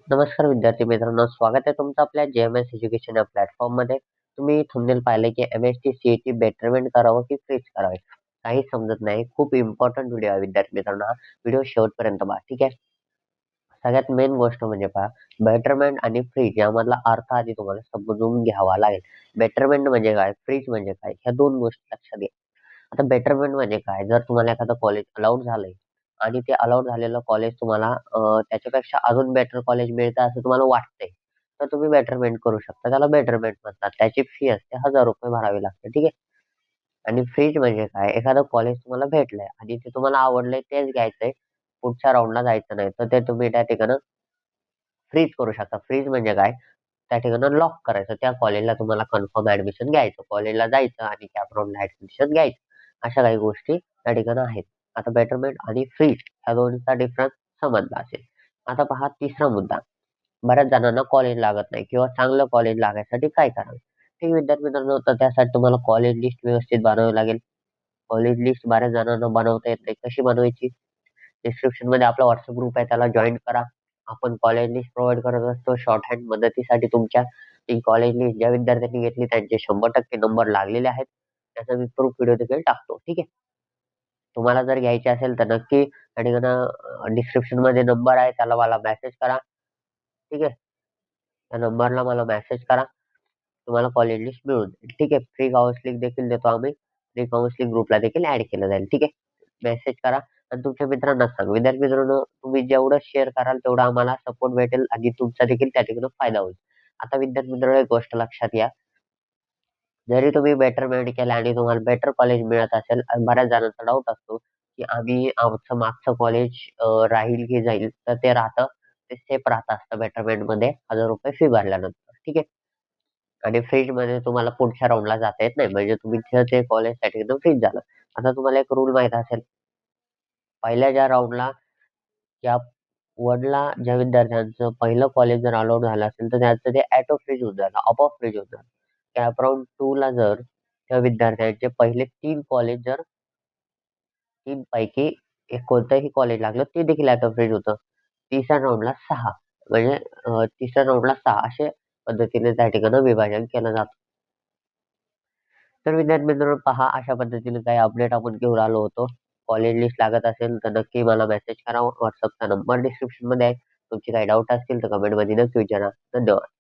नमस्कार विद्यार्थी मित्रांनो, स्वागत आहे तुमचं आपल्या JMS एज्युकेशन या प्लॅटफॉर्ममध्ये. तुम्ही थंबनेल पाहिलंय की MST CET बेटरमेंट करावं की फ्रीज करावे, काही समजत नाही. खूप इम्पॉर्टंट व्हिडिओ आहे विद्यार्थी मित्रांनो. हा व्हिडिओ शेवटपर्यंत पहा, ठीक आहे. सगळ्यात मेन गोष्ट म्हणजे पहा, बेटरमेंट आणि फ्रीज यामधला अर्थ आधी तुम्हाला समजून घ्यावा लागेल. बेटरमेंट म्हणजे काय, फ्रीज म्हणजे काय, ह्या दोन गोष्टी लक्षात घ्या. आता बेटरमेंट म्हणजे काय, जर तुम्हाला एखादं कॉलेज अलाउड झालंय आणि ते अलाउड झालेलं कॉलेज तुम्हाला त्याच्यापेक्षा अजून बेटर कॉलेज मिळतं असं तुम्हाला वाटतंय, तर तुम्ही बेटरमेंट करू शकता. त्याला बेटरमेंट म्हणतात. त्याची फी असते ₹1000 भरावी लागते, ठीक आहे. आणि फ्रीज म्हणजे काय, एखादं कॉलेज तुम्हाला भेटलंय आणि ते तुम्हाला आवडलंय तेच घ्यायचंय, पुढच्या राऊंडला जायचं नाही, तर ते तुम्ही त्या ठिकाणी फ्रीज करू शकता. फ्रीज म्हणजे काय, त्या ठिकाणी लॉक करायचं. त्या कॉलेजला तुम्हाला कन्फर्म ऍडमिशन घ्यायचं, कॉलेजला जायचं आणि कॅपराऊंडला ऍडमिशन घ्यायचं. अशा काही गोष्टी त्या ठिकाणी आहेत. आता बेटरमेंट आणि फ्रीज ह्या दोन्हीचा डिफरन्स समजला असेल. आता पहा तिसरा मुद्दा. बऱ्याच जणांना कॉलेज लागत नाही किंवा चांगलं कॉलेज लागायसाठी काय करावे. ठीक विद्यार्थी मित्रांनो, तर त्यासाठी तुम्हाला कॉलेज लिस्ट व्यवस्थित बनवावी लागेल. कॉलेज लिस्ट बऱ्याच जणांना बनवता येत नाही. कशी बनवायची? डिस्क्रिप्शन मध्ये आपला व्हॉट्सअप ग्रुप आहे, त्याला जॉईन करा. आपण कॉलेज लिस्ट प्रोव्हाइड करत असतो शॉर्ट हँड मदतीसाठी. तुमच्या ती कॉलेज लिस्ट ज्या विद्यार्थ्यांनी घेतली त्यांचे 100% नंबर लागलेले आहेत. त्याचा मी प्रूफ व्हिडिओ देखील टाकतो, ठीक आहे. तुम्हाला जर घ्यायचे असेल तर नक्की त्या ठिकाणी डिस्क्रिप्शन मध्ये नंबर आहे, त्याला मला मेसेज करा, ठीक आहे. त्या नंबरला मला मेसेज करा, तुम्हाला कॉलेज लिस्ट मिळून जाईल, ठीक आहे. फ्री काउन्सिलिंग देखील देतो आम्ही. फ्री काउन्सिलिंग ग्रुपला देखील ऍड केलं जाईल, ठीक आहे. मेसेज करा आणि तुमच्या मित्रांना सांगा. विद्यार्थी मित्रांनो, तुम्ही जेवढं शेअर कराल तेवढा आम्हाला सपोर्ट भेटेल आणि तुमचा देखील त्या ठिकाणी फायदा होईल. आता विद्यार्थी मित्रांनो, एक गोष्ट लक्षात घ्या. जरी तुम्ही बेटरमेंट केलं आणि तुम्हाला बेटर कॉलेज मिळत असेल, आणि बऱ्याच जणांचा डाऊट असतो की आम्ही आमचं मागचं कॉलेज राहील की जाईल, तर ते राहतं. ते सेफ राहत असतं बेटरमेंट मध्ये ₹1000 फी भरल्यानंतर, ठीक आहे. आणि फ्रीज मध्ये तुम्हाला पुढच्या राऊंडला जाता येत नाही, म्हणजे तुम्ही ते कॉलेज साठी एकदम फ्रीज झालं. आता तुम्हाला एक रूल माहित असेल, पहिल्या ज्या राऊंडला या वनला ज्या विद्यार्थ्यांचं पहिलं कॉलेज जर अलाउड झालं असेल, तर त्याचं ते ऑटो फ्रीज होऊन जातं, आपोआप फ्रीज होऊन जातं. कॅप राऊंड 2 ला जर त्या विद्यार्थ्यांचे पहिले 3 कॉलेज जर 3 पैकी एक कोणतंही कॉलेज लागलं, ते देखील ऑटो फ्रीज होतं. तिसऱ्या राऊंडला 6 म्हणजे तिसऱ्या राऊंडला 6 अशा पद्धतीने त्या ठिकाणी विभाजन केलं जातं. तर विद्यार्थी मित्रांनो, पहा अशा पद्धतीने काही अपडेट आपण घेऊन आलो होतो. कॉलेज लिस्ट लागत असेल तर नक्की मला मेसेज करा. व्हॉट्सअपचा नंबर डिस्क्रिप्शन मध्ये आहे. तुमचे काही डाऊट असतील तर कमेंट मध्ये नक्की विचारा. धन्यवाद.